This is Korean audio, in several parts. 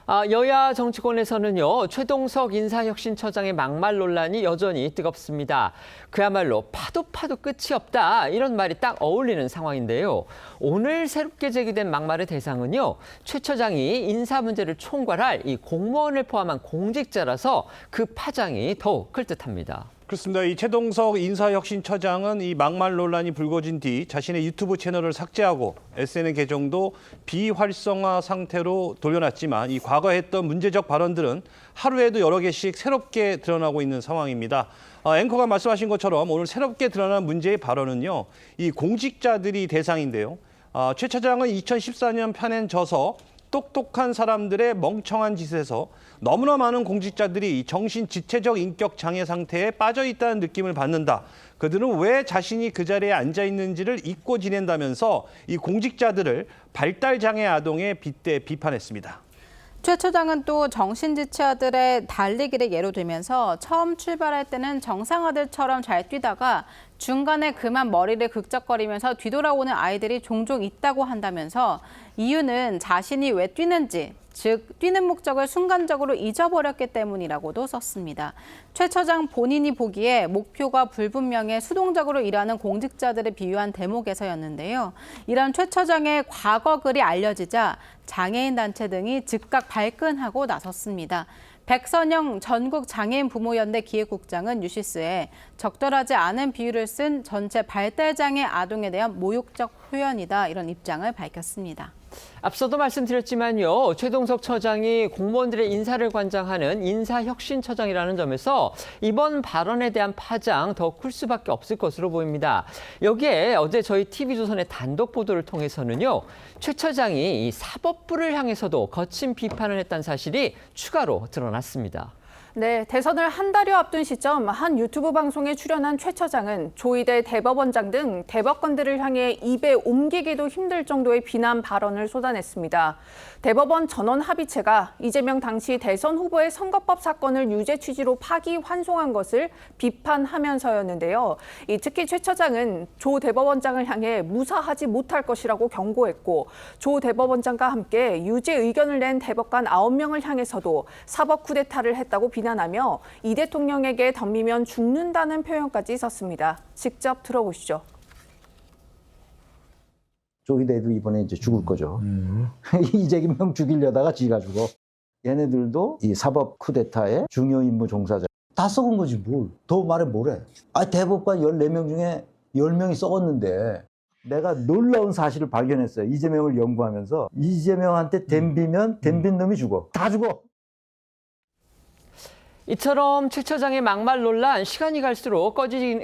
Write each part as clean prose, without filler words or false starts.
여야 정치권에서는요, 최동석 인사혁신처장의 막말 논란이 여전히 뜨겁습니다. 그야말로 파도 끝이 없다, 이런 말이 딱 어울리는 상황인데요. 오늘 새롭게 제기된 막말의 대상은요, 최 처장이 인사 문제를 총괄할 이 공무원을 포함한 공직자라서 그 파장이 더욱 클 듯합니다. 그렇습니다. 이 최동석 인사혁신처장은 이 막말 논란이 불거진 뒤 자신의 유튜브 채널을 삭제하고 SNS 계정도 비활성화 상태로 돌려놨지만 이 과거에 했던 문제적 발언들은 하루에도 여러 개씩 새롭게 드러나고 있는 상황입니다. 앵커가 말씀하신 것처럼 오늘 새롭게 드러난 문제의 발언은요, 이 공직자들이 대상인데요. 최 차장은 2014년 편엔 져서 똑똑한 사람들의 멍청한 짓에서 너무나 많은 공직자들이 정신 지체적 인격 장애 상태에 빠져 있다는 느낌을 받는다. 그들은 왜 자신이 그 자리에 앉아 있는지를 잊고 지낸다면서 이 공직자들을 발달 장애 아동에 빗대 비판했습니다. 최 처장은 또 정신지체아들의 달리기를 예로 들면서 처음 출발할 때는 정상아들처럼 잘 뛰다가 중간에 그만 머리를 극적거리면서 뒤돌아오는 아이들이 종종 있다고 한다면서 이유는 자신이 왜 뛰는지, 즉 뛰는 목적을 순간적으로 잊어버렸기 때문이라고도 썼습니다. 최 처장 본인이 보기에 목표가 불분명해 수동적으로 일하는 공직자들을 비유한 대목에서였는데요. 이런 최 처장의 과거 글이 알려지자 장애인 단체 등이 즉각 발끈하고 나섰습니다. 백선영 전국장애인 부모연대 기획국장은 뉴시스에 적절하지 않은 비유를 쓴 전체 발달장애 아동에 대한 모욕적 표현이다, 이런 입장을 밝혔습니다. 앞서도 말씀드렸지만요, 최동석 처장이 공무원들의 인사를 관장하는 인사혁신처장이라는 점에서 이번 발언에 대한 파장 더 클 수밖에 없을 것으로 보입니다. 여기에 어제 저희 TV조선의 단독 보도를 통해서는요, 최 처장이 이 사법부를 향해서도 거친 비판을 했다는 사실이 추가로 드러났습니다. 네, 대선을 한 달여 앞둔 시점 한 유튜브 방송에 출연한 최 처장은 조희대 대법원장 등 대법관들을 향해 입에 옮기기도 힘들 정도의 비난 발언을 쏟아냈습니다. 대법원 전원 합의체가 이재명 당시 대선 후보의 선거법 사건을 유죄 취지로 파기환송한 것을 비판하면서였는데요. 특히 최 처장은 조 대법원장을 향해 무사하지 못할 것이라고 경고했고, 조 대법원장과 함께 유죄 의견을 낸 대법관 9명을 향해서도 사법 쿠데타를 했다고 비난하며 이 대통령에게 덤비면 죽는다는 표현까지 썼습니다. 직접 들어보시죠. 조희대도 이번에 이제 죽을 거죠. 이재명 죽이려다가 지가 죽어. 얘네들도 이 사법 쿠데타의 중요 임무 종사자. 다 썩은 거지 뭘. 더 말해 뭐래. 대법관 14명 중에 10명이 썩었는데 내가 놀라운 사실을 발견했어요. 이재명을 연구하면서. 이재명한테 덤비면 덤빈 놈이 죽어. 다 죽어. 이처럼 최 처장의 막말 논란, 시간이 갈수록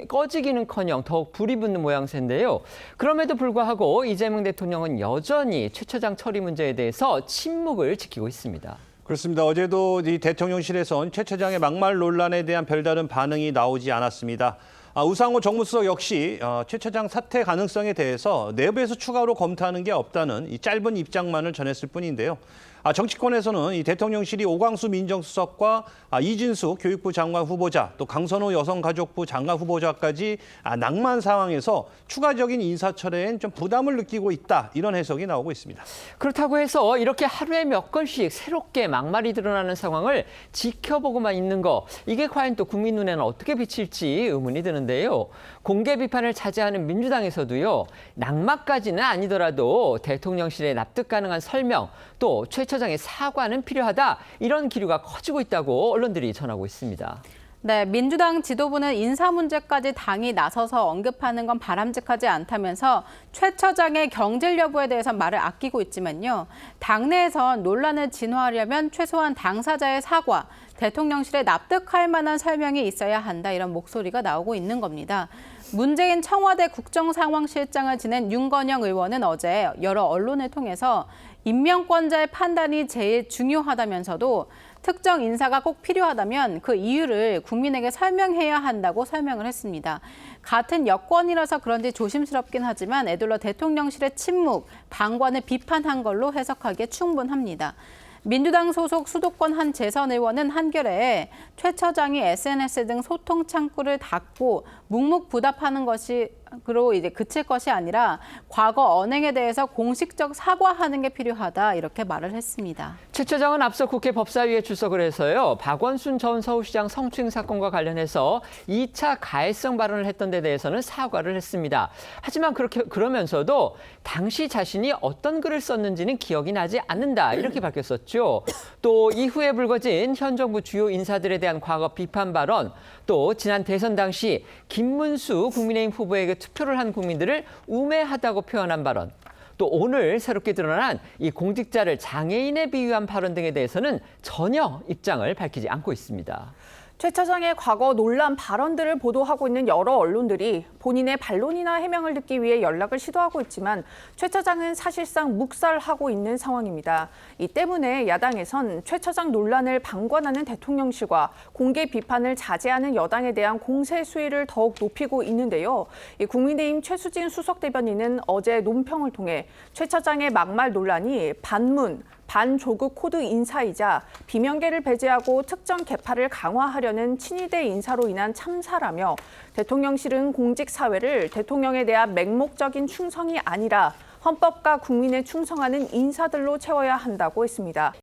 꺼지기는커녕 더욱 불이 붙는 모양새인데요. 그럼에도 불구하고 이재명 대통령은 여전히 최 처장 처리 문제에 대해서 침묵을 지키고 있습니다. 그렇습니다. 어제도 이 대통령실에선 최 처장의 막말 논란에 대한 별다른 반응이 나오지 않았습니다. 우상호 정무수석 역시 최 처장 사퇴 가능성에 대해서 내부에서 추가로 검토하는 게 없다는 이 짧은 입장만을 전했을 뿐인데요. 정치권에서는 이 대통령실이 오광수 민정수석과 이진수 교육부 장관 후보자, 또 강선호 여성가족부 장관 후보자까지 낭만 상황에서 추가적인 인사철회엔 좀 부담을 느끼고 있다, 이런 해석이 나오고 있습니다. 그렇다고 해서 이렇게 하루에 몇 건씩 새롭게 막말이 드러나는 상황을 지켜보고만 있는 거, 이게 과연 또 국민 눈에는 어떻게 비칠지 의문이 드는데요. 공개 비판을 자제하는 민주당에서도요, 낙마까지는 아니더라도 대통령실에 납득 가능한 설명, 또 최 처장의 사과는 필요하다, 이런 기류가 커지고 있다고 언론들이 전하고 있습니다. 네, 민주당 지도부는 인사 문제까지 당이 나서서 언급하는 건 바람직하지 않다면서 최 처장의 경질 여부에 대해서 말을 아끼고 있지만요. 당내에선 논란을 진화하려면 최소한 당사자의 사과, 대통령실에 납득할 만한 설명이 있어야 한다, 이런 목소리가 나오고 있는 겁니다. 문재인 청와대 국정상황실장을 지낸 윤건영 의원은 어제 여러 언론을 통해서 임명권자의 판단이 제일 중요하다면서도 특정 인사가 꼭 필요하다면 그 이유를 국민에게 설명해야 한다고 설명을 했습니다. 같은 여권이라서 그런지 조심스럽긴 하지만 애둘러 대통령실의 침묵, 방관을 비판한 걸로 해석하기에 충분합니다. 민주당 소속 수도권 한 재선 의원은 한겨레에 최 처장이 SNS 등 소통 창구를 닫고 묵묵부답하는 것이 그로 이제 그칠 것이 아니라 과거 언행에 대해서 공식적 사과하는 게 필요하다 이렇게 말을 했습니다. 최 처장은 앞서 국회 법사위에 출석을 해서요. 박원순 전 서울시장 성추행 사건과 관련해서 2차 가해성 발언을 했던 데 대해서는 사과를 했습니다. 하지만 그러면서도 당시 자신이 어떤 글을 썼는지는 기억이 나지 않는다 이렇게 밝혔었죠. 또 이후에 불거진 현 정부 주요 인사들에 대한 과거 비판 발언, 또 지난 대선 당시 김문수 국민의힘 후보에게 투표를 한 국민들을 우매하다고 표현한 발언, 또 오늘 새롭게 드러난 이 공직자를 장애인에 비유한 발언 등에 대해서는 전혀 입장을 밝히지 않고 있습니다. 최 차장의 과거 논란 발언들을 보도하고 있는 여러 언론들이 본인의 반론이나 해명을 듣기 위해 연락을 시도하고 있지만 최 차장은 사실상 묵살하고 있는 상황입니다. 이 때문에 야당에선 최 차장 논란을 방관하는 대통령실과 공개 비판을 자제하는 여당에 대한 공세 수위를 더욱 높이고 있는데요. 이 국민의힘 최수진 수석대변인은 어제 논평을 통해 최 차장의 막말 논란이 반조국 코드 인사이자 비명계를 배제하고 특정 계파를 강화하려는 친위대 인사로 인한 참사라며 대통령실은 공직사회를 대통령에 대한 맹목적인 충성이 아니라 헌법과 국민에 충성하는 인사들로 채워야 한다고 했습니다.